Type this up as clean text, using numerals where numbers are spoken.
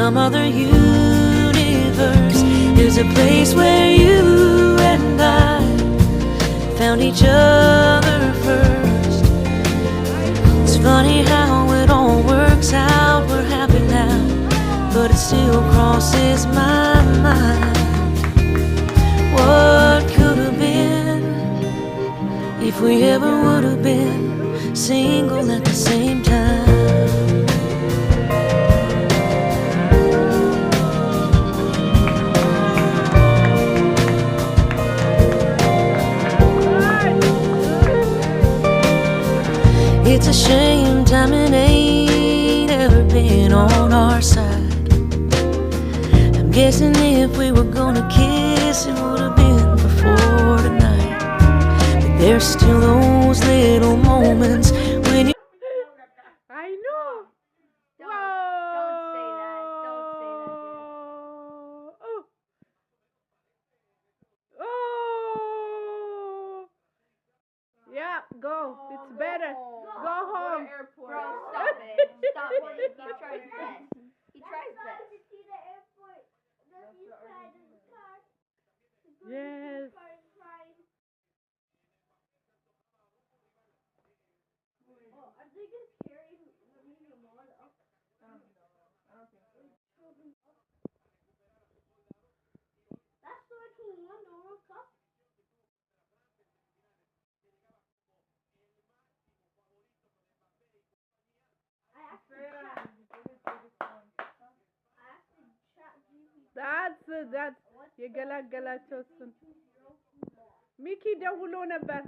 some other universe. There's a place where you and I found each other first. It's funny how it all works out. We're happy now, but it still crosses my mind. What could have been if we ever would have been single at the same time? It's a shame timing ain't ever been on our side. I'm guessing if we were gonna kiss, it would have been before tonight. But there's still those little moments when you... I know. Don't say that. Don't say that. Oh. Oh. Yeah, go. It's better. Go home. Bro, stop it. Stop it. He tries best. He tries best. Yes. That's የገላገላቸው እሱን ሚኪ ደውሎ ነበር።